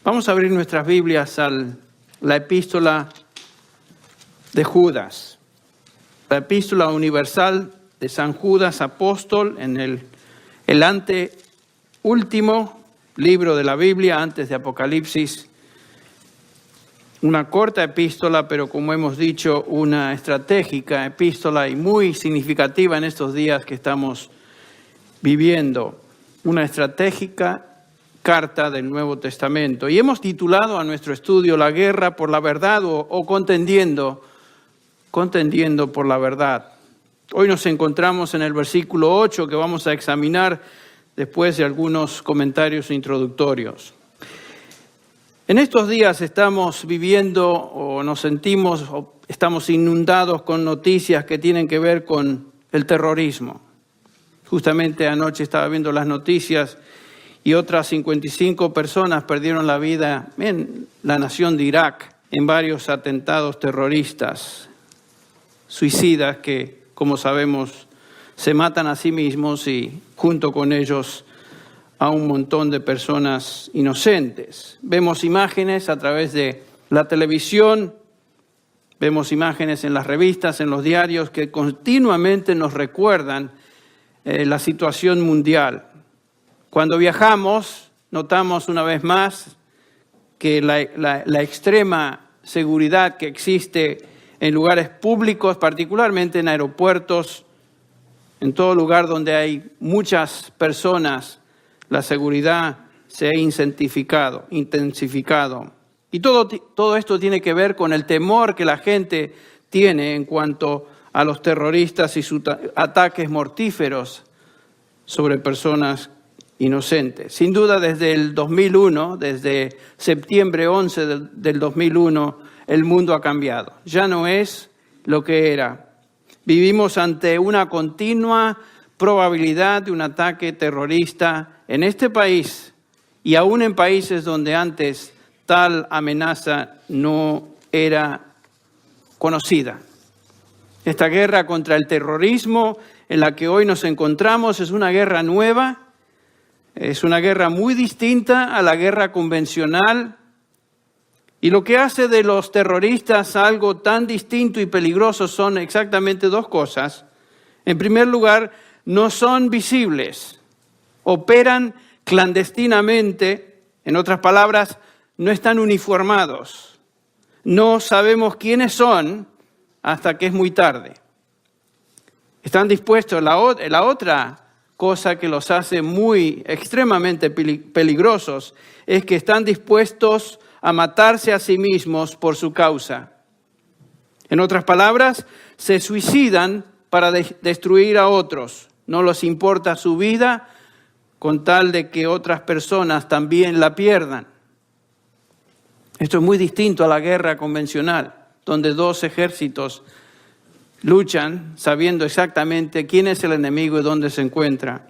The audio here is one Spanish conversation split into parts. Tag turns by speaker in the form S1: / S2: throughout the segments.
S1: Vamos a abrir nuestras Biblias a la epístola de Judas, la epístola universal de San Judas apóstol, en el anteúltimo libro de la Biblia, antes de Apocalipsis. Una corta epístola, pero como hemos dicho, una estratégica epístola y muy significativa en estos días que estamos viviendo. Una estratégica carta del Nuevo Testamento. Y hemos titulado a nuestro estudio La guerra por la verdad o contendiendo por la verdad. Hoy nos encontramos en el versículo 8 que vamos a examinar después de algunos comentarios introductorios. En estos días estamos viviendo o nos sentimos o estamos inundados con noticias que tienen que ver con el terrorismo. Justamente anoche estaba viendo las noticias y otras 55 personas perdieron la vida en la nación de Irak en varios atentados terroristas, suicidas que, como sabemos, se matan a sí mismos y junto con ellos a un montón de personas inocentes. Vemos imágenes a través de la televisión, vemos imágenes en las revistas, en los diarios que continuamente nos recuerdan la situación mundial. Cuando viajamos, notamos una vez más que la extrema seguridad que existe en lugares públicos, particularmente en aeropuertos, en todo lugar donde hay muchas personas, la seguridad se ha intensificado. Y todo esto tiene que ver con el temor que la gente tiene en cuanto a los terroristas y sus ataques mortíferos sobre personas inocentes. Sin duda, desde el 2001, desde septiembre 11 del 2001, el mundo ha cambiado. Ya no es lo que era. Vivimos ante una continua probabilidad de un ataque terrorista en este país y aún en países donde antes tal amenaza no era conocida. Esta guerra contra el terrorismo en la que hoy nos encontramos es una guerra nueva, es una guerra muy distinta a la guerra convencional. Y lo que hace de los terroristas algo tan distinto y peligroso son exactamente dos cosas. En primer lugar, no son visibles, operan clandestinamente, en otras palabras, no están uniformados. No sabemos quiénes son hasta que es muy tarde. Están dispuestos, la otra cosa que los hace muy extremadamente peligrosos es que están dispuestos a matarse a sí mismos por su causa. En otras palabras, se suicidan para destruir a otros. No les importa su vida con tal de que otras personas también la pierdan. Esto es muy distinto a la guerra convencional, donde dos ejércitos luchan sabiendo exactamente quién es el enemigo y dónde se encuentra.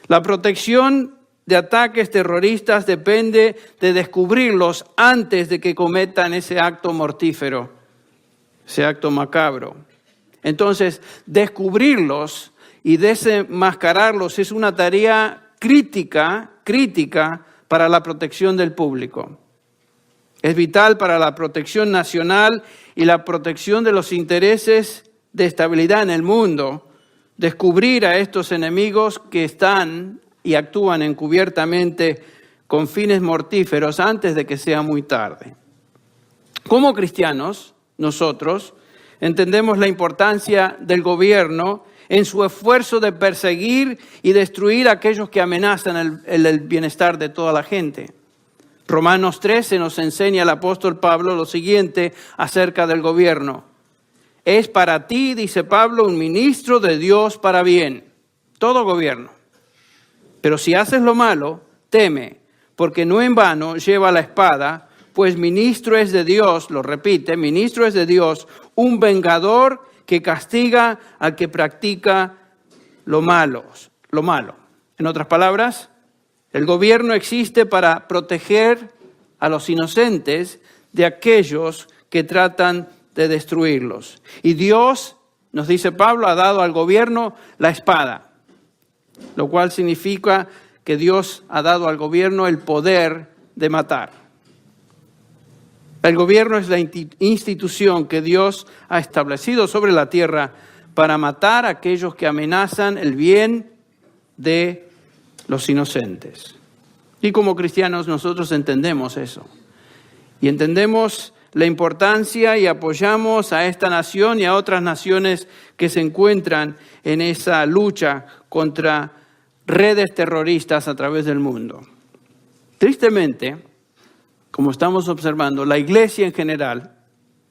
S1: La protección de ataques terroristas depende de descubrirlos antes de que cometan ese acto mortífero, ese acto macabro. Entonces, descubrirlos y desenmascararlos es una tarea crítica para la protección del público. Es vital para la protección nacional y la protección de los intereses de estabilidad en el mundo, descubrir a estos enemigos que están y actúan encubiertamente con fines mortíferos antes de que sea muy tarde. Como cristianos, nosotros entendemos la importancia del gobierno en su esfuerzo de perseguir y destruir a aquellos que amenazan el bienestar de toda la gente. Romanos 13 nos enseña el apóstol Pablo lo siguiente acerca del gobierno. Es para ti, dice Pablo, un ministro de Dios para bien. Todo gobierno. Pero si haces lo malo, teme, porque no en vano lleva la espada, pues ministro es de Dios, lo repite, ministro es de Dios, un vengador que castiga al que practica lo malo. En otras palabras, el gobierno existe para proteger a los inocentes de aquellos que tratan de destruirlos. Y Dios, nos dice Pablo, ha dado al gobierno la espada, lo cual significa que Dios ha dado al gobierno el poder de matar. El gobierno es la institución que Dios ha establecido sobre la tierra para matar a aquellos que amenazan el bien de los inocentes. Y como cristianos nosotros entendemos eso. Y entendemos la importancia y apoyamos a esta nación y a otras naciones que se encuentran en esa lucha contra redes terroristas a través del mundo. Tristemente, como estamos observando, la iglesia en general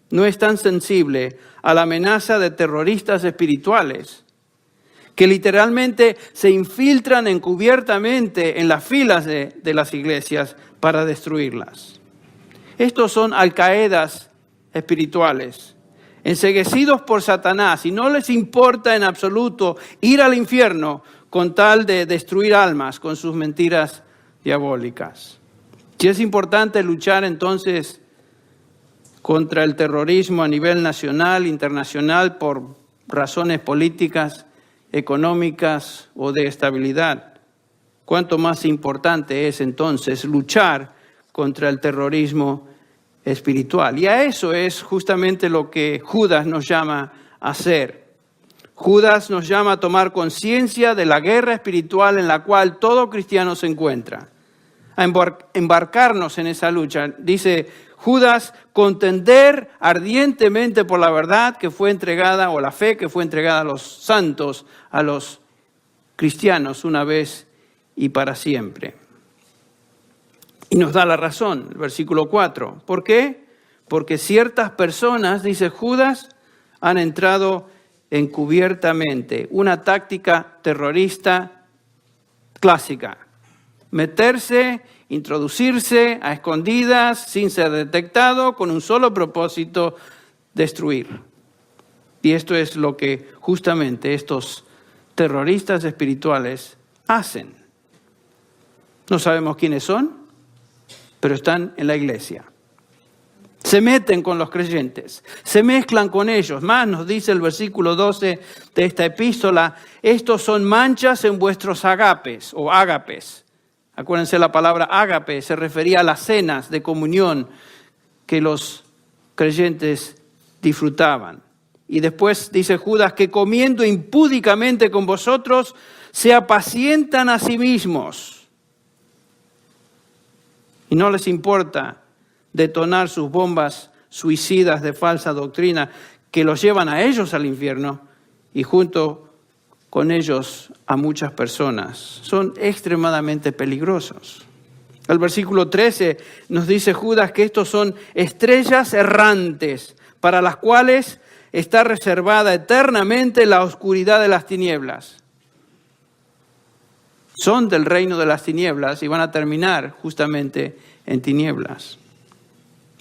S1: no es tan sensible a la amenaza de terroristas espirituales que literalmente se infiltran encubiertamente en las filas de las iglesias para destruirlas. Estos son alcaedas espirituales, enceguecidos por Satanás, y no les importa en absoluto ir al infierno con tal de destruir almas con sus mentiras diabólicas. Si es importante luchar entonces contra el terrorismo a nivel nacional, internacional, por razones políticas, económicas o de estabilidad, cuánto más importante es entonces luchar contra el terrorismo espiritual. Y a eso es justamente lo que Judas nos llama a hacer. Judas nos llama a tomar conciencia de la guerra espiritual en la cual todo cristiano se encuentra, a embarcarnos en esa lucha. Dice Judas, contender ardientemente por la verdad que fue entregada, o la fe que fue entregada a los santos, a los cristianos una vez y para siempre. Y nos da la razón, el versículo 4. ¿Por qué? Porque ciertas personas, dice Judas, han entrado encubiertamente. Una táctica terrorista clásica. Meterse, introducirse a escondidas, sin ser detectado, con un solo propósito, destruir. Y esto es lo que justamente estos terroristas espirituales hacen. No sabemos quiénes son, pero están en la iglesia. Se meten con los creyentes, se mezclan con ellos. Más nos dice el versículo 12 de esta epístola, estos son manchas en vuestros agapes o ágapes. Acuérdense, la palabra ágape se refería a las cenas de comunión que los creyentes disfrutaban. Y después dice Judas que comiendo impúdicamente con vosotros se apacientan a sí mismos. Y no les importa detonar sus bombas suicidas de falsa doctrina que los llevan a ellos al infierno y junto con ellos a muchas personas. Son extremadamente peligrosos. El versículo 13 nos dice Judas que estos son estrellas errantes para las cuales está reservada eternamente la oscuridad de las tinieblas. Son del reino de las tinieblas y van a terminar justamente en tinieblas.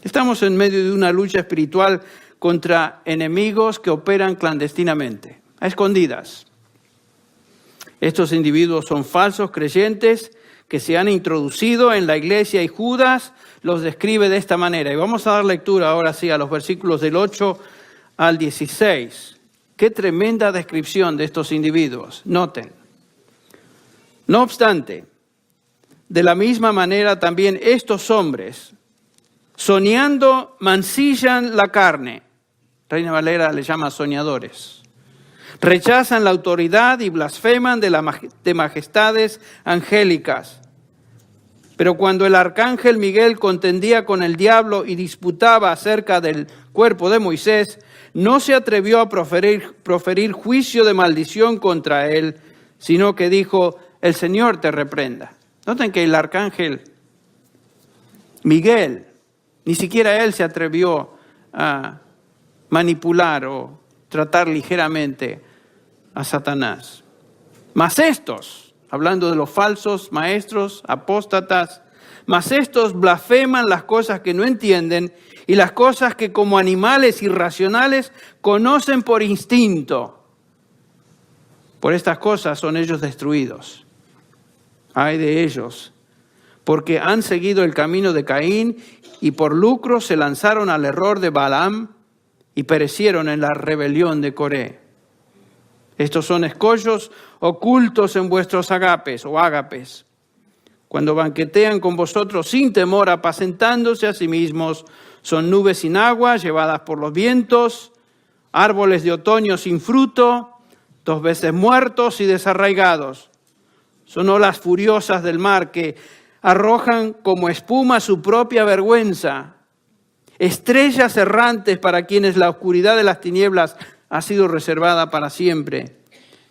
S1: Estamos en medio de una lucha espiritual contra enemigos que operan clandestinamente, a escondidas. Estos individuos son falsos creyentes que se han introducido en la iglesia y Judas los describe de esta manera. Y vamos a dar lectura ahora sí a los versículos del 8 al 16. Qué tremenda descripción de estos individuos. Noten. No obstante, de la misma manera también estos hombres, soñando, mancillan la carne. Reina Valera le llama soñadores. Rechazan la autoridad y blasfeman de majestades angélicas. Pero cuando el arcángel Miguel contendía con el diablo y disputaba acerca del cuerpo de Moisés, no se atrevió a proferir juicio de maldición contra él, sino que dijo, el Señor te reprenda. Noten que el arcángel Miguel, ni siquiera él se atrevió a manipular o tratar ligeramente a Satanás. Mas estos, hablando de los falsos maestros, apóstatas, mas estos blasfeman las cosas que no entienden y las cosas que como animales irracionales conocen por instinto. Por estas cosas son ellos destruidos. Ay de ellos, porque han seguido el camino de Caín y por lucro se lanzaron al error de Balaam y perecieron en la rebelión de Coré. Estos son escollos ocultos en vuestros agapes o ágapes, cuando banquetean con vosotros sin temor, apacentándose a sí mismos. Son nubes sin agua, llevadas por los vientos, árboles de otoño sin fruto, 2 veces muertos y desarraigados. Son olas furiosas del mar que arrojan como espuma su propia vergüenza. Estrellas errantes para quienes la oscuridad de las tinieblas ha sido reservada para siempre.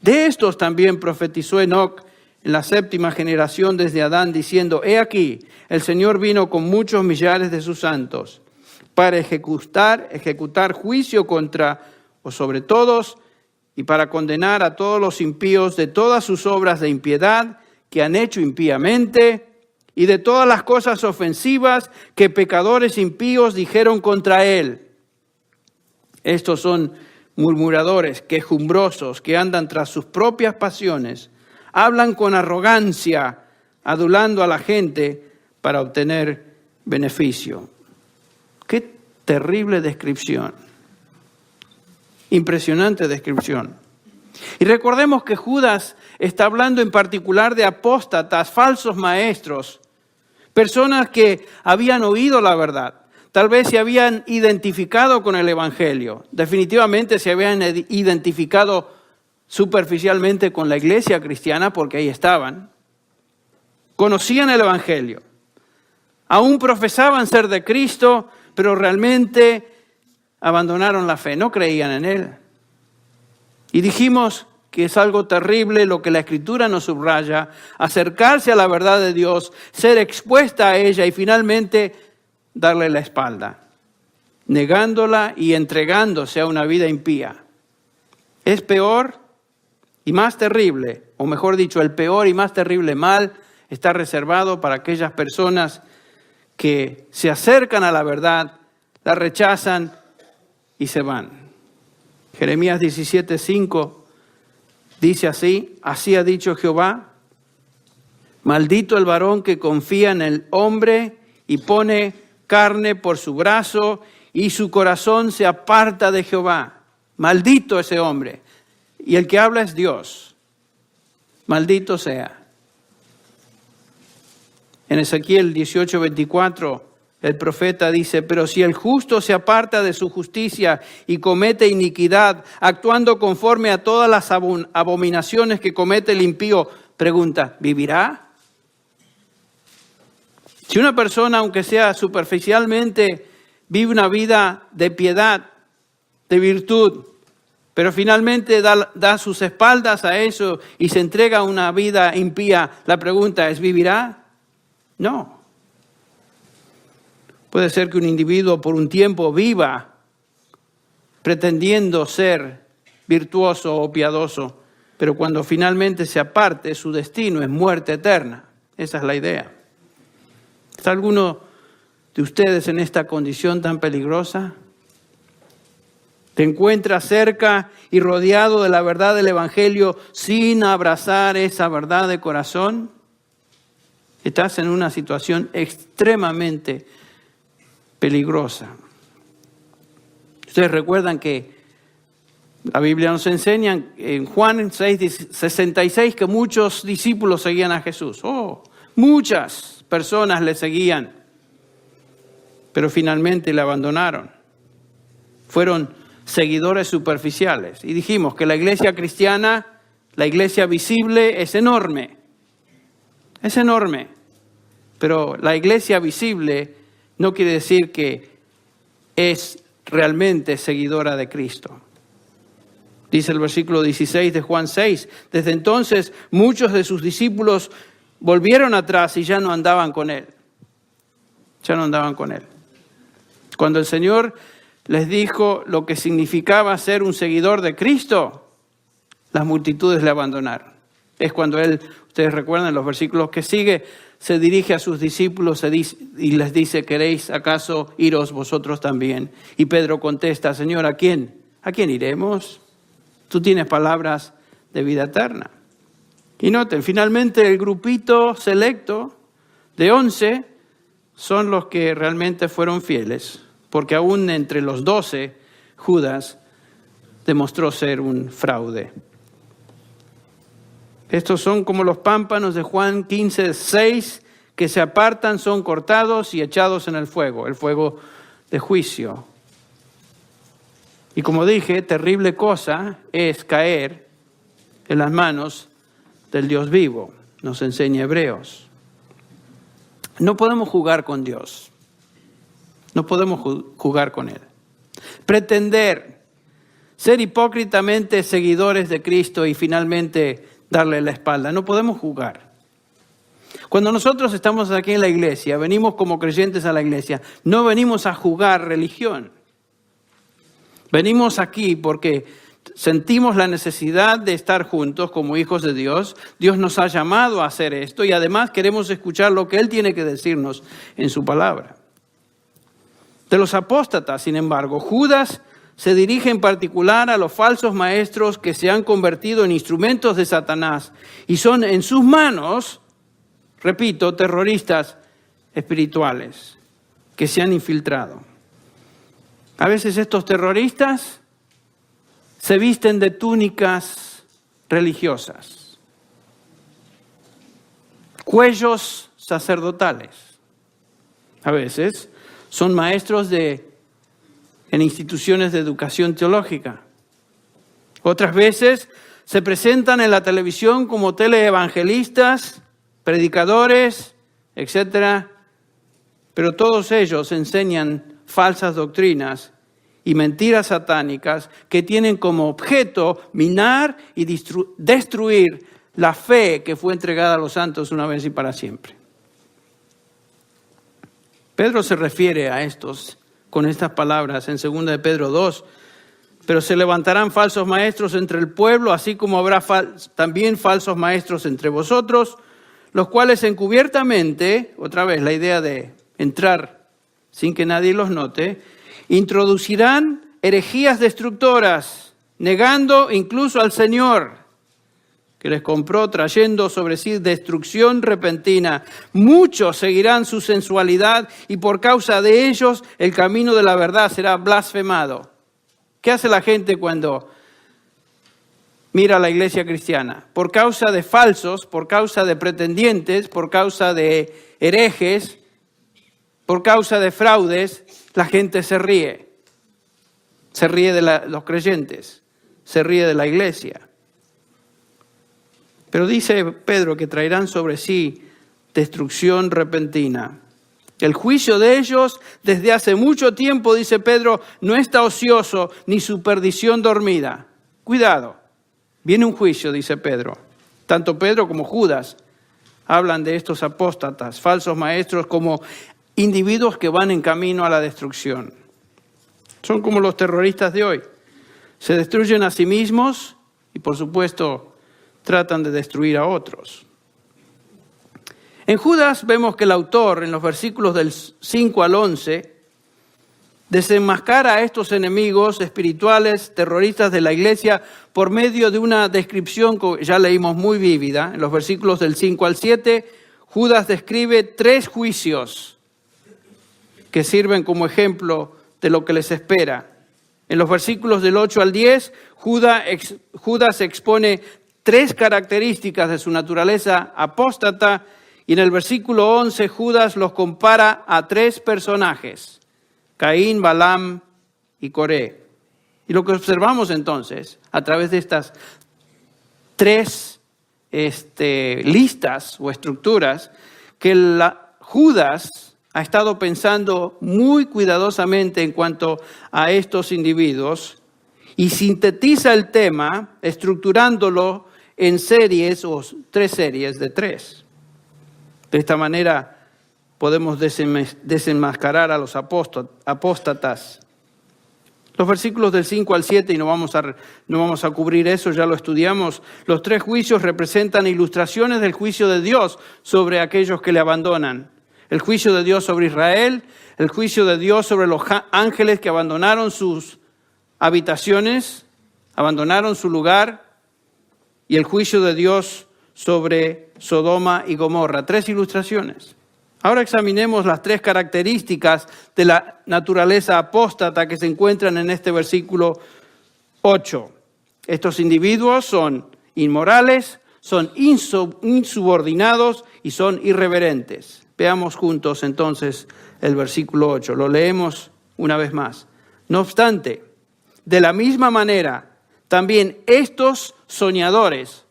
S1: De estos también profetizó Enoc en la 7ª generación desde Adán, diciendo: He aquí, el Señor vino con muchos millares de sus santos para ejecutar juicio contra o sobre todos, y para condenar a todos los impíos de todas sus obras de impiedad que han hecho impíamente, y de todas las cosas ofensivas que pecadores impíos dijeron contra él. Estos son murmuradores, quejumbrosos, que andan tras sus propias pasiones, hablan con arrogancia, adulando a la gente para obtener beneficio. Qué terrible descripción. Impresionante descripción. Y recordemos que Judas está hablando en particular de apóstatas, falsos maestros, personas que habían oído la verdad, tal vez se habían identificado con el Evangelio, definitivamente se habían identificado superficialmente con la iglesia cristiana porque ahí estaban, conocían el Evangelio, aún profesaban ser de Cristo, pero realmente abandonaron la fe, no creían en Él. Y dijimos que es algo terrible lo que la Escritura nos subraya: acercarse a la verdad de Dios, ser expuesta a ella y finalmente darle la espalda, negándola y entregándose a una vida impía. Es peor y más terrible, o mejor dicho, el peor y más terrible mal está reservado para aquellas personas que se acercan a la verdad, la rechazan y se van. Jeremías 17:5 dice así: Así ha dicho Jehová, maldito el varón que confía en el hombre y pone carne por su brazo y su corazón se aparta de Jehová. Maldito ese hombre. Y el que habla es Dios. Maldito sea. En Ezequiel 18:24, el profeta dice: Pero si el justo se aparta de su justicia y comete iniquidad, actuando conforme a todas las abominaciones que comete el impío, pregunta, ¿vivirá? Si una persona, aunque sea superficialmente, vive una vida de piedad, de virtud, pero finalmente da sus espaldas a eso y se entrega a una vida impía, la pregunta es, ¿vivirá? No. Puede ser que un individuo por un tiempo viva pretendiendo ser virtuoso o piadoso, pero cuando finalmente se aparte, su destino es muerte eterna. Esa es la idea. ¿Está alguno de ustedes en esta condición tan peligrosa? ¿Te encuentras cerca y rodeado de la verdad del Evangelio sin abrazar esa verdad de corazón? Estás en una situación extremadamente peligrosa. Ustedes recuerdan que la Biblia nos enseña en Juan 6:66 que muchos discípulos seguían a Jesús. Muchas personas le seguían, pero finalmente le abandonaron. Fueron seguidores superficiales. Y dijimos que la iglesia cristiana, la iglesia visible, es enorme. Es enorme. Pero la iglesia visible no quiere decir que es realmente seguidora de Cristo. Dice el versículo 16 de Juan 6, desde entonces muchos de sus discípulos volvieron atrás y ya no andaban con Él. Ya no andaban con Él. Cuando el Señor les dijo lo que significaba ser un seguidor de Cristo, las multitudes le abandonaron. Es cuando Él, ustedes recuerdan los versículos que sigue, se dirige a sus discípulos y les dice, ¿queréis acaso iros vosotros también? Y Pedro contesta, Señor, ¿a quién? ¿A quién iremos? Tú tienes palabras de vida eterna. Y noten, finalmente el grupito selecto de 11 son los que realmente fueron fieles, porque aún entre los 12, Judas demostró ser un fraude. Estos son como los pámpanos de Juan 15:6 que se apartan son cortados y echados en el fuego de juicio. Y como dije, terrible cosa es caer en las manos del Dios vivo, nos enseña Hebreos. No podemos jugar con Dios, no podemos jugar con Él. Pretender ser hipócritamente seguidores de Cristo y finalmente darle la espalda, no podemos jugar. Cuando nosotros estamos aquí en la iglesia, venimos como creyentes a la iglesia, no venimos a jugar religión. Venimos aquí porque sentimos la necesidad de estar juntos como hijos de Dios. Dios nos ha llamado a hacer esto y además queremos escuchar lo que Él tiene que decirnos en su palabra. De los apóstatas, sin embargo, Judas se dirige en particular a los falsos maestros que se han convertido en instrumentos de Satanás y son en sus manos, repito, terroristas espirituales que se han infiltrado. A veces estos terroristas se visten de túnicas religiosas, cuellos sacerdotales. A veces son maestros en instituciones de educación teológica. Otras veces se presentan en la televisión como teleevangelistas, predicadores, etc. Pero todos ellos enseñan falsas doctrinas y mentiras satánicas que tienen como objeto minar y destruir la fe que fue entregada a los santos una vez y para siempre. Pedro se refiere a estos con estas palabras en 2 de Pedro 2. Pero se levantarán falsos maestros entre el pueblo, así como habrá también falsos maestros entre vosotros, los cuales encubiertamente, otra vez la idea de entrar sin que nadie los note, introducirán herejías destructoras, negando incluso al Señor, que les compró, trayendo sobre sí destrucción repentina. Muchos seguirán su sensualidad y por causa de ellos el camino de la verdad será blasfemado. ¿Qué hace la gente cuando mira a la iglesia cristiana? Por causa de falsos, por causa de pretendientes, por causa de herejes, por causa de fraudes, la gente se ríe. Se ríe de los creyentes, se ríe de la iglesia. Pero dice Pedro que traerán sobre sí destrucción repentina. El juicio de ellos desde hace mucho tiempo, dice Pedro, no está ocioso ni su perdición dormida. Cuidado, viene un juicio, dice Pedro. Tanto Pedro como Judas hablan de estos apóstatas, falsos maestros, como individuos que van en camino a la destrucción. Son como los terroristas de hoy. Se destruyen a sí mismos y, por supuesto, tratan de destruir a otros. En Judas vemos que el autor, en los versículos del 5 al 11, desenmascara a estos enemigos espirituales, terroristas de la iglesia, por medio de una descripción que ya leímos muy vívida. En los versículos del 5 al 7, Judas describe 3 juicios que sirven como ejemplo de lo que les espera. En los versículos del 8 al 10, Judas expone 3 características de su naturaleza apóstata, y en el versículo 11 Judas los compara a 3 personajes, Caín, Balaam y Coré. Y lo que observamos entonces, a través de estas 3 listas o estructuras, que Judas ha estado pensando muy cuidadosamente en cuanto a estos individuos y sintetiza el tema estructurándolo en series o 3 series de 3. De esta manera podemos desenmascarar a los apóstatas. Los versículos del 5 al 7, y no vamos a cubrir eso, ya lo estudiamos. Los 3 juicios representan ilustraciones del juicio de Dios sobre aquellos que le abandonan. El juicio de Dios sobre Israel, el juicio de Dios sobre los ángeles que abandonaron sus habitaciones, abandonaron su lugar, y el juicio de Dios sobre Sodoma y Gomorra. 3 ilustraciones. Ahora examinemos las 3 características de la naturaleza apóstata que se encuentran en este versículo 8. Estos individuos son inmorales, son insubordinados y son irreverentes. Veamos juntos entonces el versículo 8. Lo leemos una vez más. No obstante, de la misma manera, también estos soñadores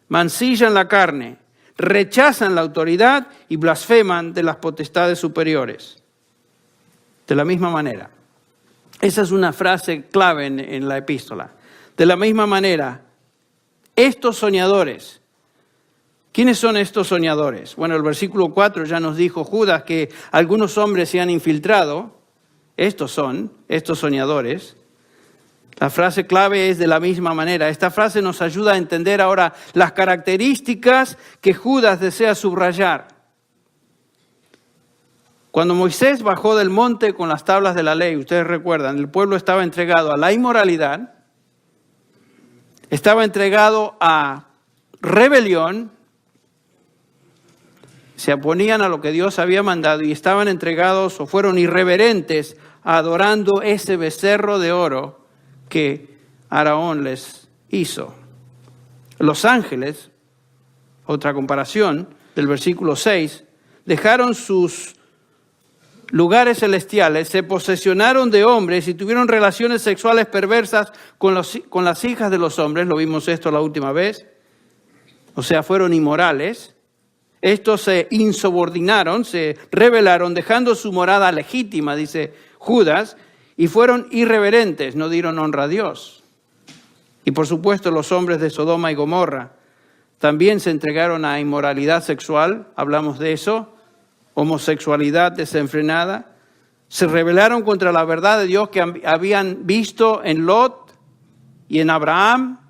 S1: mancillan la carne, rechazan la autoridad y blasfeman de las potestades superiores. De la misma manera. Esa es una frase clave en la epístola. De la misma manera, estos soñadores. ¿Quiénes son estos soñadores? Bueno, el versículo 4 ya nos dijo Judas que algunos hombres se han infiltrado. Estos son, estos soñadores. La frase clave es de la misma manera. Esta frase nos ayuda a entender ahora las características que Judas desea subrayar. Cuando Moisés bajó del monte con las tablas de la ley, ustedes recuerdan, el pueblo estaba entregado a la inmoralidad, estaba entregado a rebelión, se oponían a lo que Dios había mandado y estaban entregados o fueron irreverentes adorando ese becerro de oro que Aarón les hizo. Los ángeles, otra comparación del versículo 6, dejaron sus lugares celestiales, se posesionaron de hombres y tuvieron relaciones sexuales perversas con las hijas de los hombres. Lo vimos esto la última vez. O sea, fueron inmorales. Estos se insubordinaron, se rebelaron, dejando su morada legítima, dice Judas, y fueron irreverentes, no dieron honra a Dios. Y por supuesto los hombres de Sodoma y Gomorra también se entregaron a inmoralidad sexual, hablamos de eso, homosexualidad desenfrenada. Se rebelaron contra la verdad de Dios que habían visto en Lot y en Abraham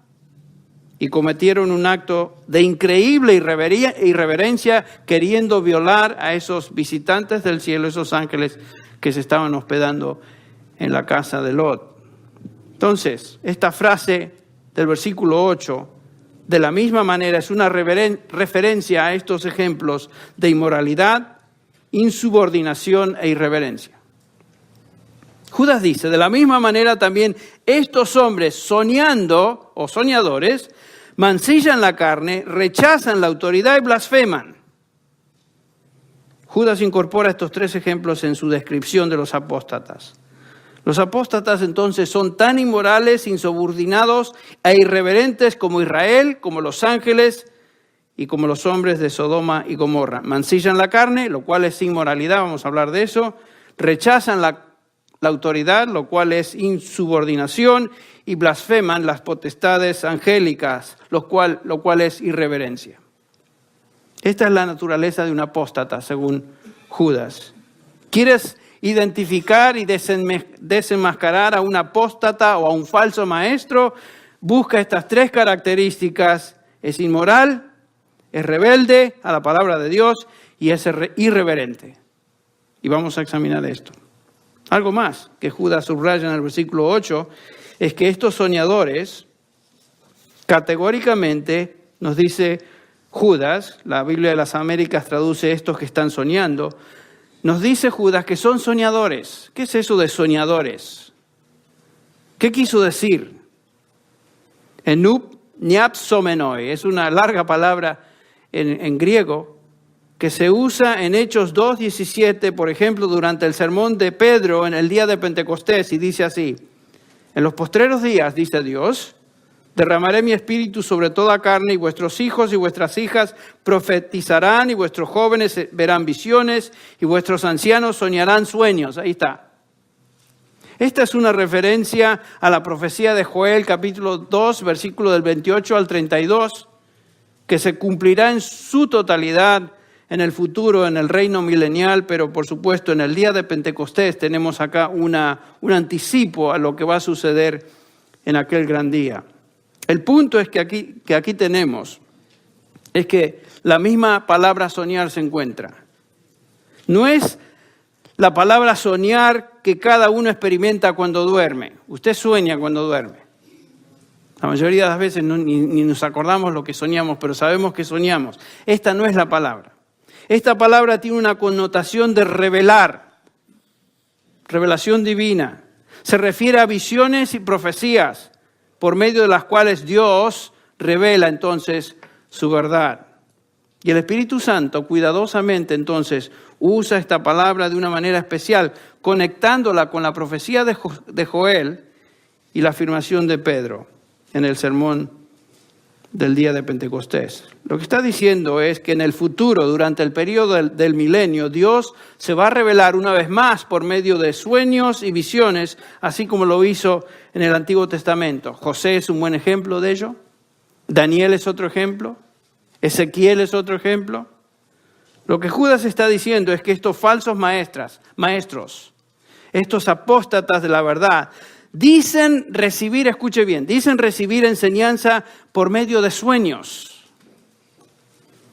S1: y cometieron un acto de increíble irreverencia queriendo violar a esos visitantes del cielo, esos ángeles que se estaban hospedando en la casa de Lot. Entonces, esta frase del versículo 8, de la misma manera, es una referencia a estos ejemplos de inmoralidad, insubordinación e irreverencia. Judas dice, de la misma manera también estos hombres soñando o soñadores mancillan la carne, rechazan la autoridad y blasfeman. Judas incorpora estos tres ejemplos en su descripción de los apóstatas. Los apóstatas entonces son tan inmorales, insubordinados e irreverentes como Israel, como los ángeles y como los hombres de Sodoma y Gomorra. Mancillan la carne, lo cual es inmoralidad, vamos a hablar de eso. Rechazan la autoridad, lo cual es insubordinación. Y blasfeman las potestades angélicas, lo cual es irreverencia. Esta es la naturaleza de un apóstata, según Judas. ¿Quieres identificar y desenmascarar a un apóstata o a un falso maestro? Busca estas tres características. Es inmoral, es rebelde a la palabra de Dios y es irreverente. Y vamos a examinar esto. Algo más que Judas subraya en el versículo 8 es que estos soñadores, categóricamente, nos dice Judas, la Biblia de las Américas traduce estos que están soñando, nos dice Judas que son soñadores. ¿Qué es eso de soñadores? ¿Qué quiso decir? Enup niapsomenoi, es una larga palabra en griego que se usa en Hechos 2:17, por ejemplo, durante el sermón de Pedro en el día de Pentecostés, y dice así: en los postreros días, dice Dios, derramaré mi espíritu sobre toda carne y vuestros hijos y vuestras hijas profetizarán y vuestros jóvenes verán visiones y vuestros ancianos soñarán sueños. Ahí está. Esta es una referencia a la profecía de Joel, capítulo 2, versículo del 28 al 32, que se cumplirá en su totalidad en el futuro, en el reino milenial, pero por supuesto en el día de Pentecostés tenemos acá un anticipo a lo que va a suceder en aquel gran día. El punto es que aquí tenemos, es que la misma palabra soñar se encuentra. No es la palabra soñar que cada uno experimenta cuando duerme. Usted sueña cuando duerme. La mayoría de las veces ni nos acordamos lo que soñamos, pero sabemos que soñamos. Esta no es la palabra. Esta palabra tiene una connotación de revelar, revelación divina. Se refiere a visiones y profecías por medio de las cuales Dios revela entonces su verdad. Y el Espíritu Santo cuidadosamente entonces usa esta palabra de una manera especial, conectándola con la profecía de Joel y la afirmación de Pedro en el sermón del día de Pentecostés. Lo que está diciendo es que en el futuro, durante el periodo del milenio, Dios se va a revelar una vez más por medio de sueños y visiones, así como lo hizo en el Antiguo Testamento. José es un buen ejemplo de ello. Daniel es otro ejemplo. Ezequiel es otro ejemplo. Lo que Judas está diciendo es que estos falsos maestros, estos apóstatas de la verdad, dicen recibir, escuche bien, dicen recibir enseñanza por medio de sueños.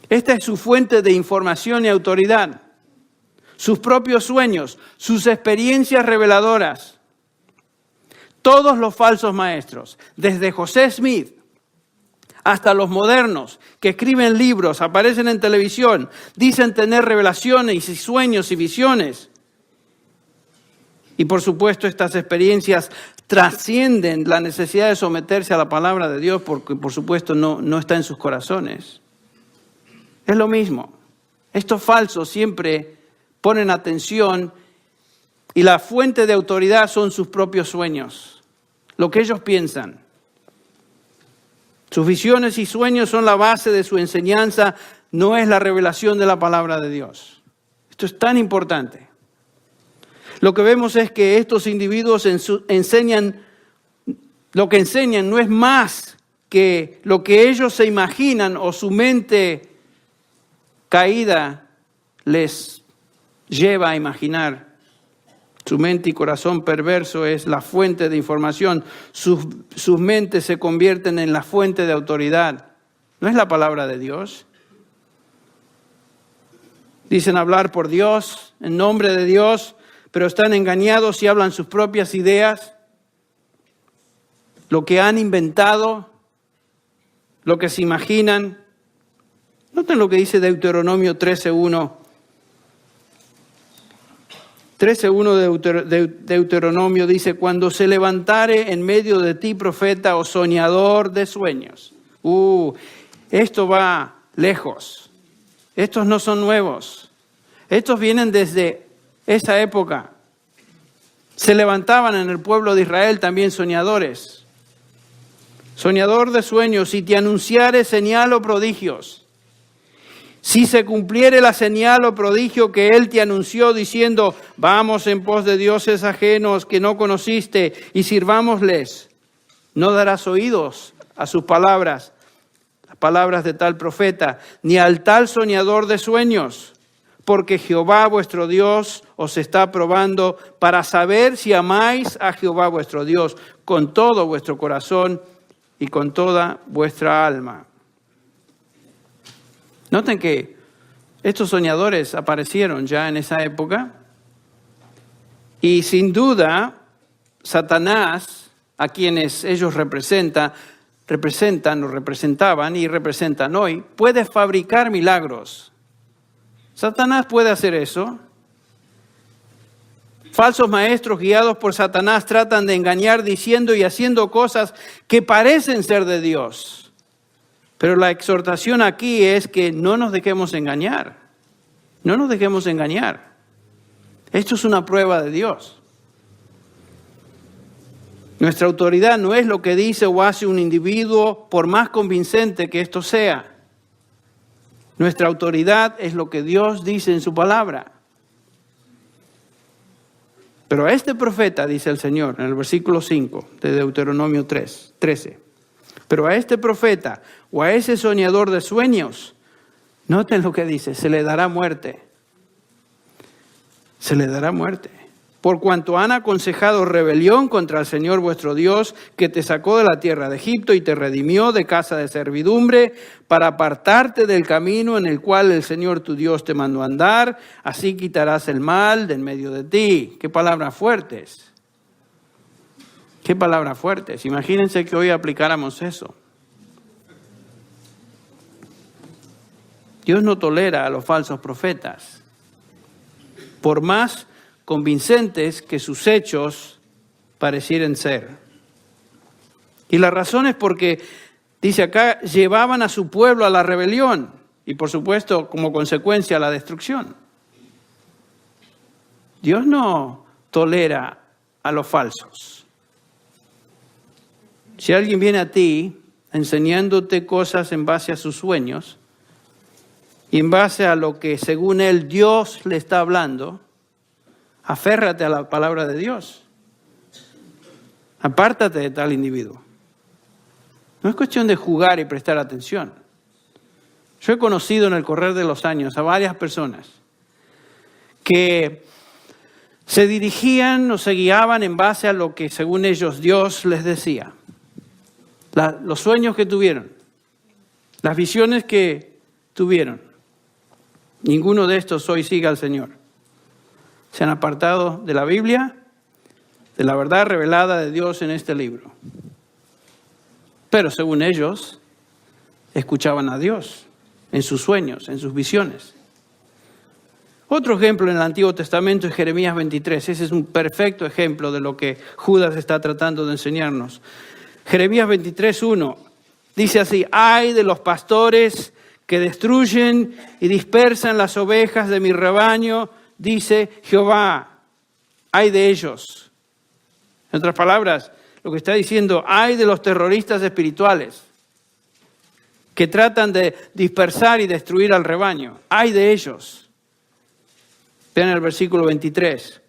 S1: Esta es su fuente de información y autoridad. Sus propios sueños, sus experiencias reveladoras. Todos los falsos maestros, desde José Smith hasta los modernos, que escriben libros, aparecen en televisión, dicen tener revelaciones y sueños y visiones. Y por supuesto estas experiencias trascienden la necesidad de someterse a la palabra de Dios porque por supuesto no está en sus corazones. Es lo mismo. Estos falsos siempre ponen atención y la fuente de autoridad son sus propios sueños, lo que ellos piensan. Sus visiones y sueños son la base de su enseñanza, no es la revelación de la palabra de Dios. Esto es tan importante. Lo que vemos es que estos individuos enseñan, lo que enseñan no es más que lo que ellos se imaginan o su mente caída les lleva a imaginar. Su mente y corazón perverso es la fuente de información. Sus mentes se convierten en la fuente de autoridad. ¿No es la palabra de Dios? Dicen hablar por Dios, en nombre de Dios, pero están engañados y hablan sus propias ideas, lo que han inventado, lo que se imaginan. Noten lo que dice Deuteronomio 13:1. 13:1 de Deuteronomio dice, cuando se levantare en medio de ti profeta o soñador de sueños. Esto va lejos. Estos no son nuevos. Estos vienen desde esa época. Se levantaban en el pueblo de Israel también soñadores. Soñador de sueños, si te anunciare señal o prodigios. Si se cumpliere la señal o prodigio que él te anunció diciendo, vamos en pos de dioses ajenos que no conociste y sirvámosles, no darás oídos a sus palabras, las palabras de tal profeta, ni al tal soñador de sueños, porque Jehová vuestro Dios os está probando para saber si amáis a Jehová vuestro Dios con todo vuestro corazón y con toda vuestra alma. Noten que estos soñadores aparecieron ya en esa época y sin duda Satanás, a quienes ellos representan o representaban y representan hoy, puede fabricar milagros. Satanás puede hacer eso. Falsos maestros guiados por Satanás tratan de engañar diciendo y haciendo cosas que parecen ser de Dios. Pero la exhortación aquí es que no nos dejemos engañar. No nos dejemos engañar. Esto es una prueba de Dios. Nuestra autoridad no es lo que dice o hace un individuo, por más convincente que esto sea. Nuestra autoridad es lo que Dios dice en su palabra. Pero a este profeta, dice el Señor en el versículo 5 de Deuteronomio 13. Pero a este profeta o a ese soñador de sueños, noten lo que dice, se le dará muerte. Se le dará muerte. Por cuanto han aconsejado rebelión contra el Señor vuestro Dios, que te sacó de la tierra de Egipto y te redimió de casa de servidumbre, para apartarte del camino en el cual el Señor tu Dios te mandó andar, así quitarás el mal de en medio de ti. Qué palabras fuertes. Qué palabras fuertes. Imagínense que hoy aplicáramos eso. Dios no tolera a los falsos profetas, por más convincentes que sus hechos parecieran ser. Y la razón es porque, dice acá, llevaban a su pueblo a la rebelión. y por supuesto como consecuencia la destrucción. Dios no tolera a los falsos. Si alguien viene a ti enseñándote cosas en base a sus sueños y en base a lo que según él Dios le está hablando, aférrate a la palabra de Dios. Apártate de tal individuo. No es cuestión de jugar y prestar atención. Yo he conocido en el correr de los años a varias personas que se dirigían o se guiaban en base a lo que según ellos Dios les decía. Los sueños que tuvieron, las visiones que tuvieron. Ninguno de estos hoy sigue al Señor. Se han apartado de la Biblia, de la verdad revelada de Dios en este libro. Pero según ellos, escuchaban a Dios en sus sueños, en sus visiones. Otro ejemplo en el Antiguo Testamento es Jeremías 23. Ese es un perfecto ejemplo de lo que Judas está tratando de enseñarnos. Jeremías 23:1 dice así: ay de los pastores que destruyen y dispersan las ovejas de mi rebaño, dice Jehová, ay de ellos. En otras palabras, lo que está diciendo, ay de los terroristas espirituales que tratan de dispersar y destruir al rebaño, ay de ellos. Vean el versículo 23.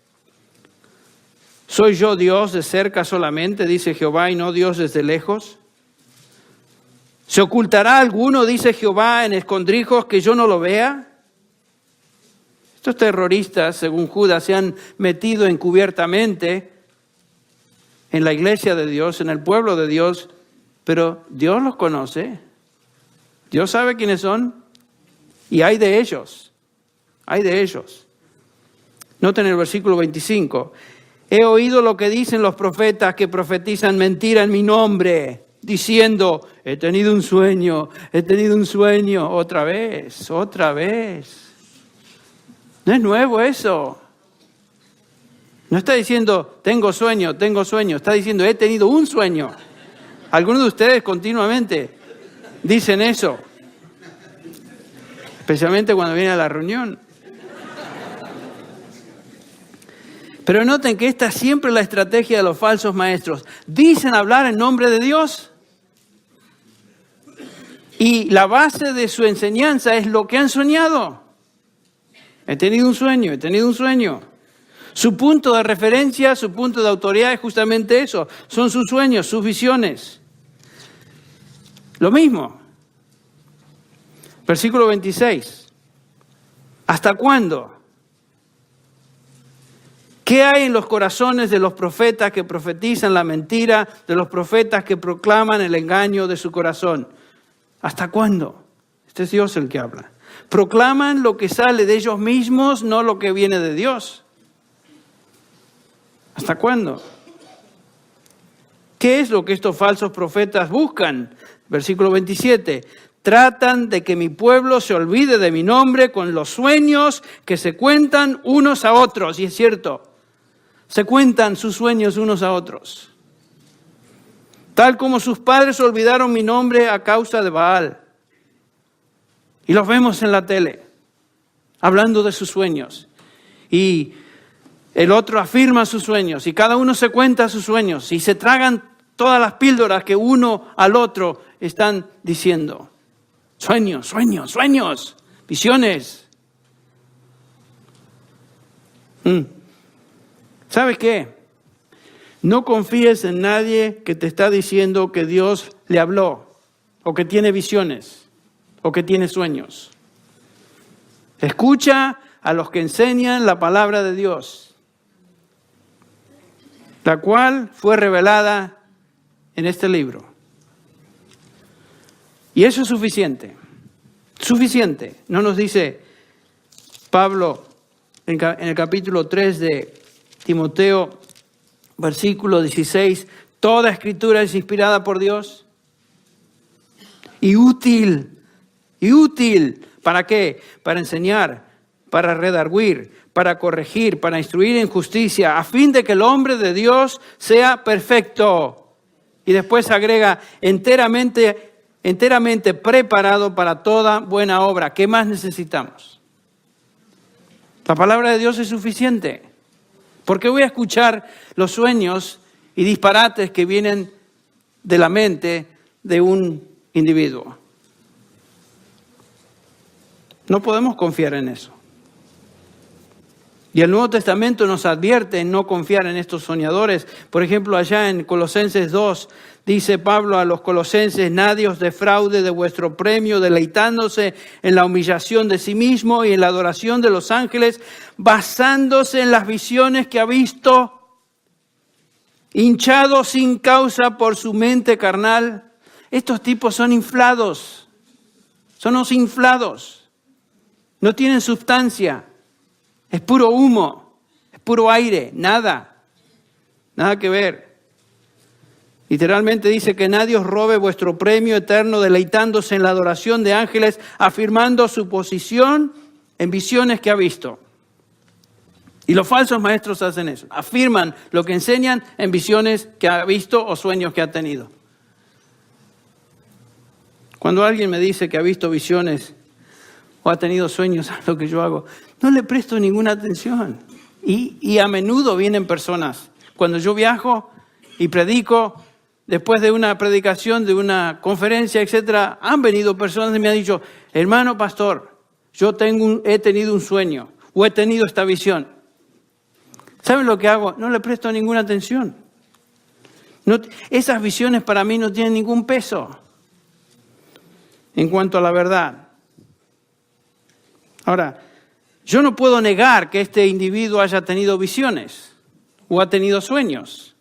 S1: ¿Soy yo Dios de cerca solamente, dice Jehová, y no Dios desde lejos? ¿Se ocultará alguno, dice Jehová, en escondrijos que yo no lo vea? Estos terroristas, según Judas, se han metido encubiertamente en la iglesia de Dios, en el pueblo de Dios, pero Dios los conoce. Dios sabe quiénes son y hay de ellos. Hay de ellos. Noten el versículo 25. He oído lo que dicen los profetas que profetizan mentira en mi nombre, diciendo, he tenido un sueño, otra vez. No es nuevo eso. No está diciendo, tengo sueño, está diciendo, he tenido un sueño. Algunos de ustedes continuamente dicen eso, especialmente cuando vienen a la reunión. Pero noten que esta es siempre la estrategia de los falsos maestros. Dicen hablar en nombre de Dios y la base de su enseñanza es lo que han soñado. He tenido un sueño. Su punto de referencia, su punto de autoridad es justamente eso. Son sus sueños, sus visiones. Lo mismo. Versículo 26. ¿Hasta cuándo? ¿Qué hay en los corazones de los profetas que profetizan la mentira, de los profetas que proclaman el engaño de su corazón? ¿Hasta cuándo? Este es Dios el que habla. Proclaman lo que sale de ellos mismos, no lo que viene de Dios. ¿Hasta cuándo? ¿Qué es lo que estos falsos profetas buscan? Versículo 27. Tratan de que mi pueblo se olvide de mi nombre con los sueños que se cuentan unos a otros. Y es cierto, se cuentan sus sueños unos a otros. Tal como sus padres olvidaron mi nombre a causa de Baal. Y los vemos en la tele, hablando de sus sueños. Y el otro afirma sus sueños. Y cada uno se cuenta sus sueños. Y se tragan todas las píldoras que uno al otro están diciendo. Sueños, visiones. ¿Sabes qué? No confíes en nadie que te está diciendo que Dios le habló, o que tiene visiones, o que tiene sueños. Escucha a los que enseñan la palabra de Dios, la cual fue revelada en este libro. Y eso es suficiente. Suficiente. No nos dice Pablo en el capítulo 3 de Timoteo, versículo 16, toda escritura es inspirada por Dios y útil. ¿Para qué? Para enseñar, para redarguir, para corregir, para instruir en justicia, a fin de que el hombre de Dios sea perfecto. Y después agrega, enteramente enteramente preparado para toda buena obra. ¿Qué más necesitamos? La palabra de Dios es suficiente. ¿Por qué voy a escuchar los sueños y disparates que vienen de la mente de un individuo? No podemos confiar en eso. Y el Nuevo Testamento nos advierte en no confiar en estos soñadores. Por ejemplo, allá en Colosenses 2, dice Pablo a los colosenses: nadie os defraude de vuestro premio, deleitándose en la humillación de sí mismo y en la adoración de los ángeles, basándose en las visiones que ha visto, hinchado sin causa por su mente carnal. Estos tipos son inflados, son los inflados, no tienen sustancia. Es puro humo, es puro aire, nada que ver. Literalmente dice que nadie os robe vuestro premio eterno, deleitándose en la adoración de ángeles, afirmando su posición en visiones que ha visto. Y los falsos maestros hacen eso, afirman lo que enseñan en visiones que ha visto o sueños que ha tenido. Cuando alguien me dice que ha visto visiones o ha tenido sueños, lo que yo hago, no le presto ninguna atención. Y a menudo vienen personas. Cuando yo viajo y predico, después de una predicación, de una conferencia, etcétera, han venido personas y me han dicho: hermano pastor, yo he tenido un sueño o he tenido esta visión. ¿Saben lo que hago? No le presto ninguna atención. Esas visiones para mí no tienen ningún peso en cuanto a la verdad. Ahora, yo no puedo negar que este individuo haya tenido visiones o ha tenido sueños.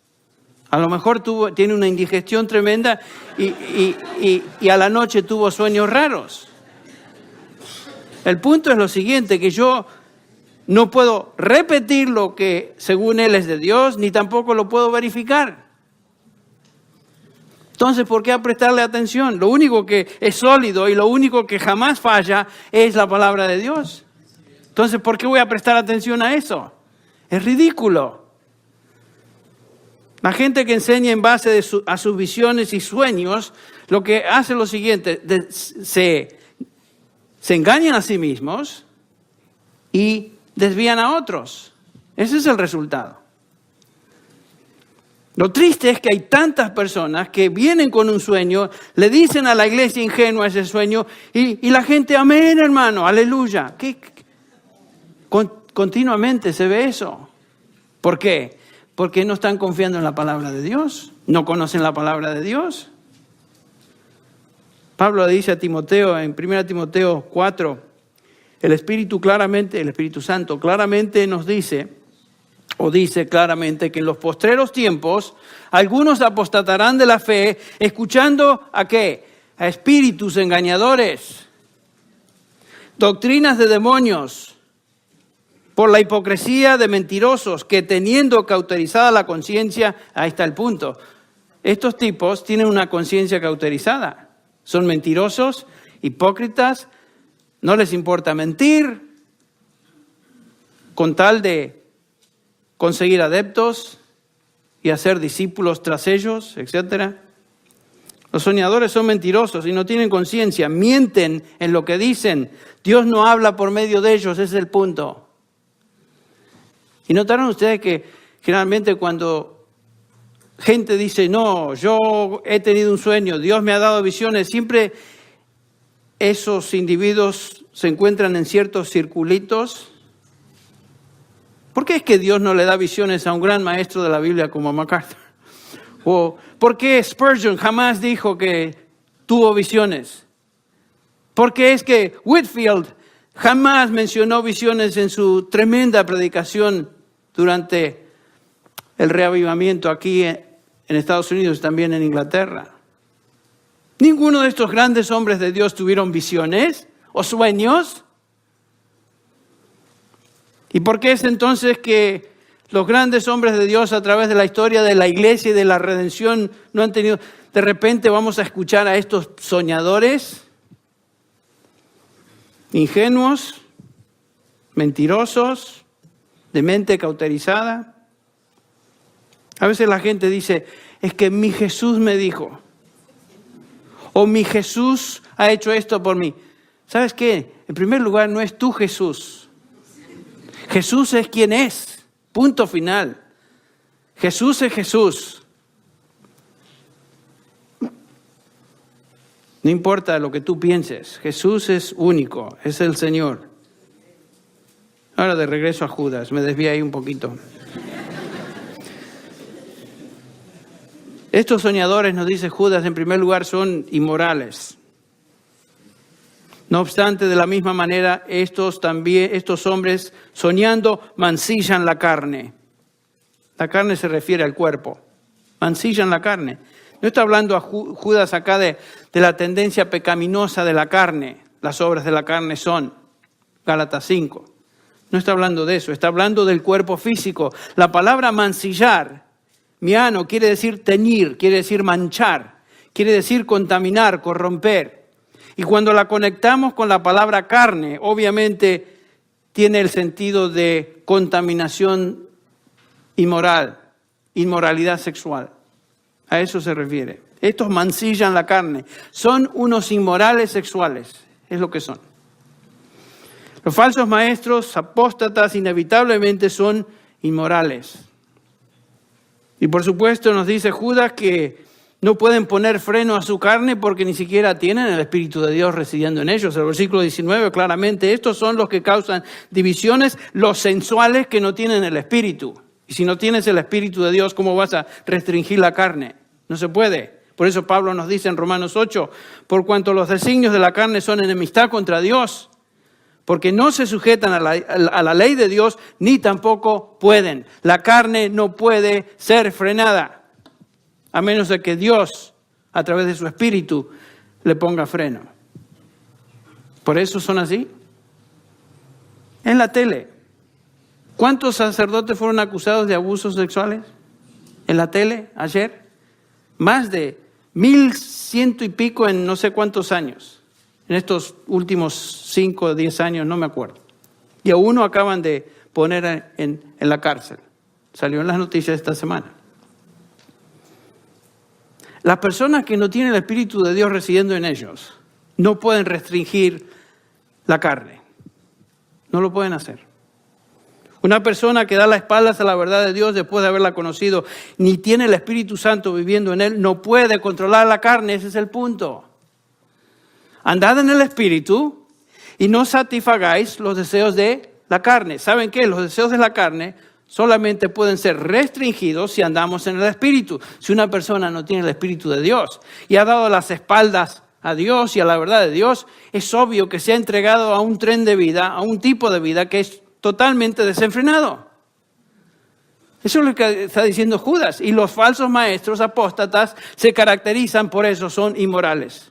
S1: A lo mejor tiene una indigestión tremenda y a la noche tuvo sueños raros. El punto es lo siguiente, que yo no puedo repetir lo que según él es de Dios, ni tampoco lo puedo verificar. Entonces, ¿por qué prestarle atención? Lo único que es sólido y lo único que jamás falla es la palabra de Dios. Entonces, ¿por qué voy a prestar atención a eso? Es ridículo. La gente que enseña en base a sus visiones y sueños, lo que hace es lo siguiente: se engañan a sí mismos y desvían a otros. Ese es el resultado. Lo triste es que hay tantas personas que vienen con un sueño, le dicen a la iglesia ingenua ese sueño y la gente: amén, hermano, aleluya. Continuamente se ve eso. ¿Por qué? Porque no están confiando en la palabra de Dios, no conocen la palabra de Dios. Pablo le dice a Timoteo en 1 Timoteo 4, el Espíritu Santo claramente nos dice, o dice claramente, que en los postreros tiempos algunos apostatarán de la fe, escuchando ¿a qué? A espíritus engañadores, doctrinas de demonios, por la hipocresía de mentirosos, que teniendo cauterizada la conciencia, ahí está el punto. Estos tipos tienen una conciencia cauterizada. Son mentirosos, hipócritas, no les importa mentir, con tal de conseguir adeptos y hacer discípulos tras ellos, etc. Los soñadores son mentirosos y no tienen conciencia, mienten en lo que dicen. Dios no habla por medio de ellos, ese es el punto. ¿Y notaron ustedes que generalmente cuando gente dice: no, yo he tenido un sueño, Dios me ha dado visiones, siempre esos individuos se encuentran en ciertos circulitos? ¿Por qué es que Dios no le da visiones a un gran maestro de la Biblia como MacArthur? ¿O por qué Spurgeon jamás dijo que tuvo visiones? ¿Por qué es que Whitefield jamás mencionó visiones en su tremenda predicación durante el reavivamiento aquí en Estados Unidos y también en Inglaterra? Ninguno de estos grandes hombres de Dios tuvieron visiones o sueños. ¿Y por qué es entonces que los grandes hombres de Dios a través de la historia de la iglesia y de la redención no han tenido? De repente vamos a escuchar a estos soñadores ingenuos, mentirosos, de mente cauterizada. A veces la gente dice: es que mi Jesús me dijo, O mi Jesús ha hecho esto por mí. ¿Sabes qué? En primer lugar, no es tu Jesús. Jesús es quien es. Punto final. Jesús es Jesús. No importa lo que tú pienses. Jesús es único. Es el Señor. Ahora de regreso a Judas. Me desvié ahí un poquito. Estos soñadores, nos dice Judas, en primer lugar son inmorales. No obstante, de la misma manera, estos hombres soñando mancillan la carne. La carne se refiere al cuerpo. Mancillan la carne. No está hablando a Judas acá de la tendencia pecaminosa de la carne. Las obras de la carne son Gálatas 5. No está hablando de eso, está hablando del cuerpo físico. La palabra mancillar, miano, quiere decir teñir, quiere decir manchar, quiere decir contaminar, corromper. Y cuando la conectamos con la palabra carne, obviamente tiene el sentido de contaminación inmoral, inmoralidad sexual. A eso se refiere. Estos mancillan la carne. Son unos inmorales sexuales, es lo que son. Los falsos maestros, apóstatas, inevitablemente son inmorales. Y por supuesto nos dice Judas que no pueden poner freno a su carne porque ni siquiera tienen el Espíritu de Dios residiendo en ellos. El versículo 19 claramente, estos son los que causan divisiones, los sensuales que no tienen el Espíritu. Y si no tienes el Espíritu de Dios, ¿cómo vas a restringir la carne? No se puede. Por eso Pablo nos dice en Romanos 8, por cuanto los designios de la carne son enemistad contra Dios, porque no se sujetan a la ley de Dios, ni tampoco pueden. La carne no puede ser frenada, a menos de que Dios, a través de su Espíritu, le ponga freno. Por eso son así. En la tele, ¿cuántos sacerdotes fueron acusados de abusos sexuales? En la tele, ayer. Más de 1,100 y pico en no sé cuántos años. En estos últimos 5 o 10 años, no me acuerdo. Y a uno acaban de poner en la cárcel. Salió en las noticias esta semana. Las personas que no tienen el Espíritu de Dios residiendo en ellos no pueden restringir la carne. No lo pueden hacer. Una persona que da la espalda a la verdad de Dios después de haberla conocido, ni tiene el Espíritu Santo viviendo en él, no puede controlar la carne. Ese es el punto. Andad en el Espíritu y no satisfagáis los deseos de la carne. ¿Saben qué? Los deseos de la carne solamente pueden ser restringidos si andamos en el Espíritu. Si una persona no tiene el Espíritu de Dios y ha dado las espaldas a Dios y a la verdad de Dios, es obvio que se ha entregado a un tren de vida, a un tipo de vida que es totalmente desenfrenado. Eso es lo que está diciendo Judas. Y los falsos maestros apóstatas se caracterizan por eso, son inmorales.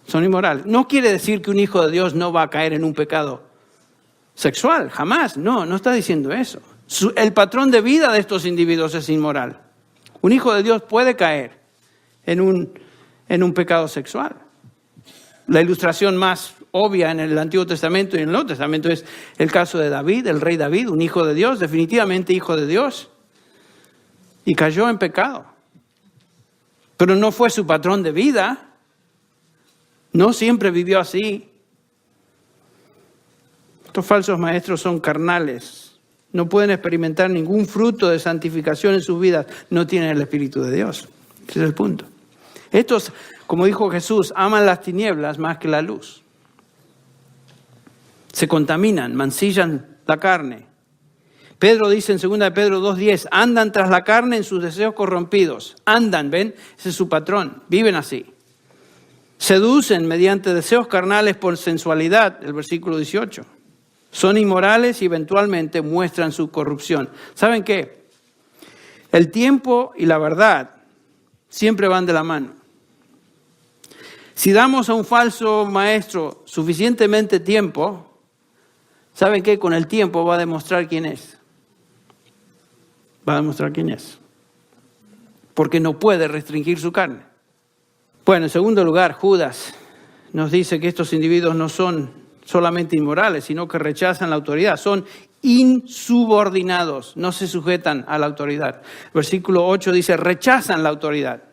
S1: Son inmorales. No quiere decir que un hijo de Dios no va a caer en un pecado sexual, jamás. No está diciendo eso. El patrón de vida de estos individuos es inmoral. Un hijo de Dios puede caer en un pecado sexual. La ilustración más obvia en el Antiguo Testamento y en el Nuevo Testamento es el caso de David, el rey David, un hijo de Dios, definitivamente hijo de Dios, y cayó en pecado. Pero no fue su patrón de vida. No siempre vivió así. Estos falsos maestros son carnales. No pueden experimentar ningún fruto de santificación en sus vidas. No tienen el Espíritu de Dios. Ese es el punto. Estos, como dijo Jesús, aman las tinieblas más que la luz. Se contaminan, mancillan la carne. Pedro dice en 2 de Pedro 2:10, andan tras la carne en sus deseos corrompidos. Andan, ¿ven? Ese es su patrón. Viven así. Seducen mediante deseos carnales por sensualidad, el versículo 18. Son inmorales y eventualmente muestran su corrupción. ¿Saben qué? El tiempo y la verdad siempre van de la mano. Si damos a un falso maestro suficientemente tiempo, ¿saben qué? Con el tiempo va a demostrar quién es. Va a demostrar quién es. Porque no puede restringir su carne. Bueno, en segundo lugar, Judas nos dice que estos individuos no son solamente inmorales, sino que rechazan la autoridad. Son insubordinados, no se sujetan a la autoridad. Versículo 8 dice, rechazan la autoridad.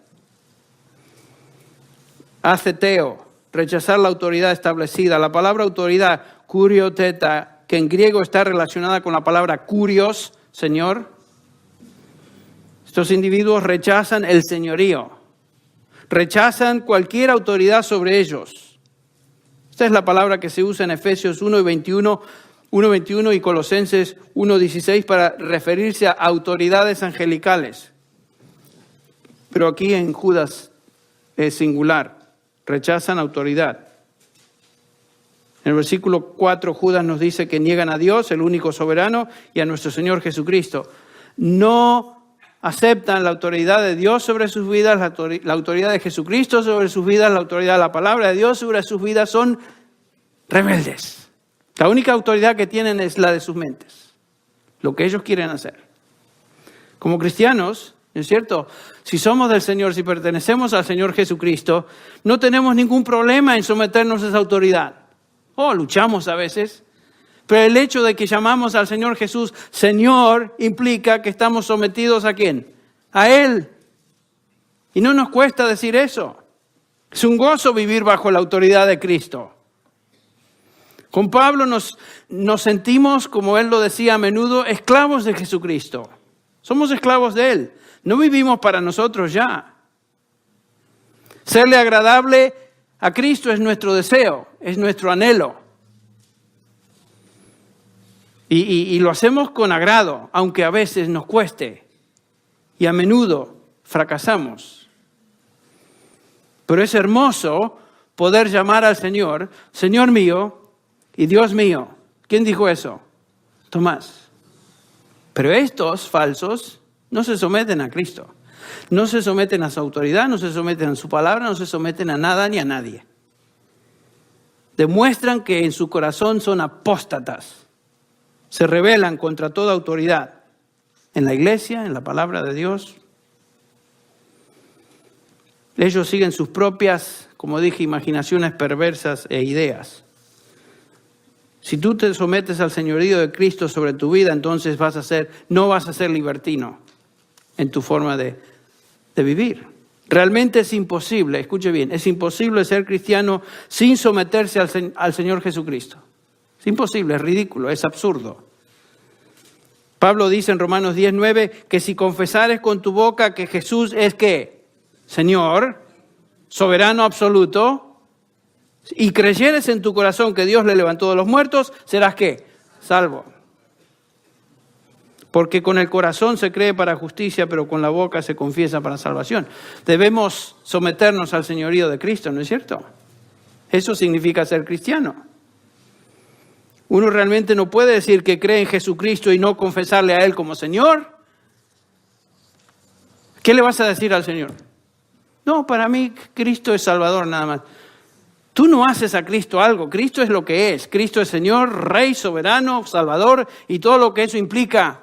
S1: aceteo, rechazar la autoridad establecida. La palabra autoridad, kurioteta, que en griego está relacionada con la palabra kurios, Señor. Estos individuos rechazan el señorío, rechazan cualquier autoridad sobre ellos. Esta es la palabra que se usa en Efesios 1:21 y Colosenses 1:16 para referirse a autoridades angelicales. Pero aquí en Judas es singular, rechazan autoridad. En el versículo 4 Judas nos dice que niegan a Dios, el único soberano, y a nuestro Señor Jesucristo. No aceptan la autoridad de Dios sobre sus vidas, la autoridad de Jesucristo sobre sus vidas, la autoridad de la palabra de Dios sobre sus vidas. Son rebeldes. La única autoridad que tienen es la de sus mentes, lo que ellos quieren hacer. Como cristianos, ¿es cierto? Si somos del Señor, si pertenecemos al Señor Jesucristo, no tenemos ningún problema en someternos a esa autoridad. Luchamos a veces. Pero el hecho de que llamamos al Señor Jesús Señor implica que estamos sometidos ¿a quién? A Él. Y no nos cuesta decir eso. Es un gozo vivir bajo la autoridad de Cristo. Con Pablo nos sentimos, como él lo decía a menudo, esclavos de Jesucristo. Somos esclavos de Él. No vivimos para nosotros ya. Serle agradable a Cristo es nuestro deseo, es nuestro anhelo. Y lo hacemos con agrado, aunque a veces nos cueste. Y a menudo fracasamos. Pero es hermoso poder llamar al Señor, Señor mío y Dios mío. ¿Quién dijo eso? Tomás. Pero estos falsos no se someten a Cristo. No se someten a su autoridad, no se someten a su palabra, no se someten a nada ni a nadie. Demuestran que en su corazón son apóstatas. Se rebelan contra toda autoridad en la iglesia, en la palabra de Dios. Ellos siguen sus propias, como dije, imaginaciones perversas e ideas. Si tú te sometes al señorío de Cristo sobre tu vida, entonces no vas a ser libertino en tu forma de vivir. Realmente es imposible, escuche bien, es imposible ser cristiano sin someterse al Señor Jesucristo. Es imposible, es ridículo, es absurdo. Pablo dice en Romanos 10:9 que si confesares con tu boca que Jesús es ¿qué? Señor, soberano absoluto, y creyeres en tu corazón que Dios le levantó de los muertos, serás ¿qué? Salvo. Porque con el corazón se cree para justicia, pero con la boca se confiesa para salvación. Debemos someternos al señorío de Cristo, ¿no es cierto? Eso significa ser cristiano. Uno realmente no puede decir que cree en Jesucristo y no confesarle a Él como Señor. ¿Qué le vas a decir al Señor? No, para mí Cristo es Salvador nada más. Tú no haces a Cristo algo. Cristo es lo que es. Cristo es Señor, Rey, Soberano, Salvador y todo lo que eso implica.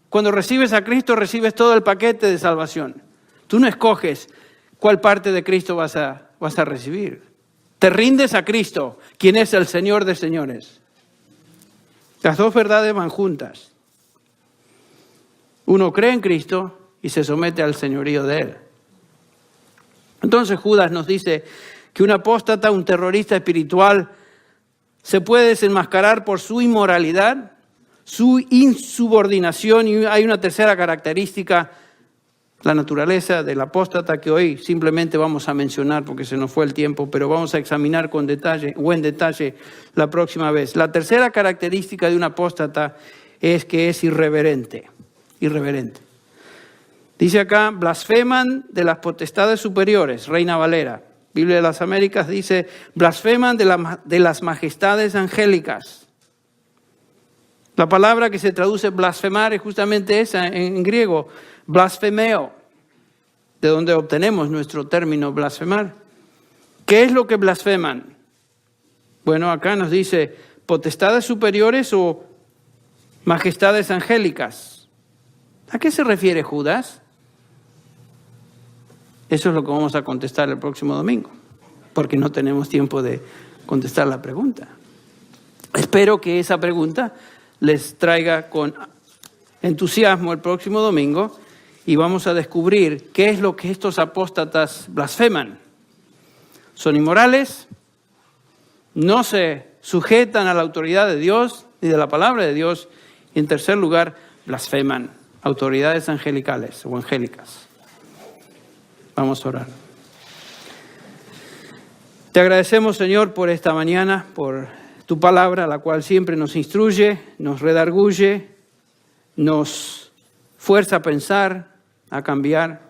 S1: Cuando recibes a Cristo, recibes todo el paquete de salvación. Tú no escoges cuál parte de Cristo vas a recibir. Te rindes a Cristo, quien es el Señor de señores. Las dos verdades van juntas. Uno cree en Cristo y se somete al señorío de Él. Entonces Judas nos dice que un apóstata, un terrorista espiritual, se puede desenmascarar por su inmoralidad, su insubordinación, y hay una tercera característica, la naturaleza del apóstata, que hoy simplemente vamos a mencionar porque se nos fue el tiempo, pero vamos a examinar en detalle la próxima vez. La tercera característica de un apóstata es que es irreverente. Dice acá, blasfeman de las potestades superiores, Reina Valera. Biblia de las Américas dice, blasfeman de las majestades angélicas. La palabra que se traduce blasfemar es justamente esa en griego, blasfemeo, de donde obtenemos nuestro término blasfemar. ¿Qué es lo que blasfeman? Bueno, acá nos dice potestades superiores o majestades angélicas. ¿A qué se refiere Judas? Eso es lo que vamos a contestar el próximo domingo, porque no tenemos tiempo de contestar la pregunta. Espero que esa pregunta les traiga con entusiasmo el próximo domingo y vamos a descubrir qué es lo que estos apóstatas blasfeman. son inmorales, no se sujetan a la autoridad de Dios ni de la palabra de Dios. Y en tercer lugar, blasfeman autoridades angelicales o angélicas. Vamos a orar. Te agradecemos, Señor, por esta mañana, por tu palabra, la cual siempre nos instruye, nos redarguye, nos fuerza a pensar, a cambiar.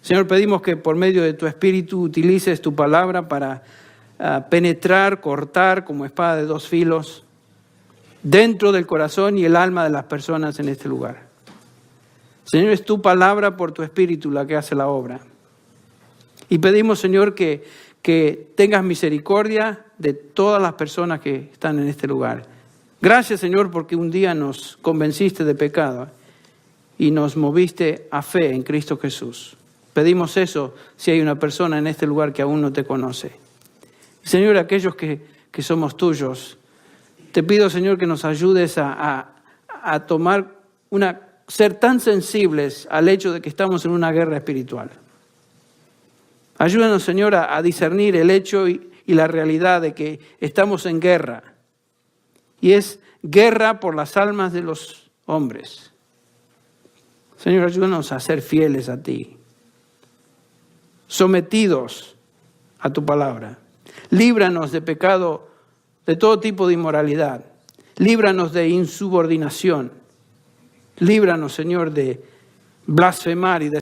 S1: Señor, pedimos que por medio de tu Espíritu utilices tu palabra para penetrar, cortar como espada de dos filos dentro del corazón y el alma de las personas en este lugar. Señor, es tu palabra por tu Espíritu la que hace la obra. Y pedimos, Señor, que tengas misericordia de todas las personas que están en este lugar. Gracias, Señor, porque un día nos convenciste de pecado y nos moviste a fe en Cristo Jesús. Pedimos eso si hay una persona en este lugar que aún no te conoce. Señor, aquellos que somos tuyos, te pido, Señor, que nos ayudes a ser tan sensibles al hecho de que estamos en una guerra espiritual. Ayúdanos, Señor, a discernir el hecho y la realidad de que estamos en guerra. Y es guerra por las almas de los hombres. Señor, ayúdanos a ser fieles a ti, sometidos a tu palabra. Líbranos de pecado, de todo tipo de inmoralidad. Líbranos de insubordinación. Líbranos, Señor, de blasfemar y de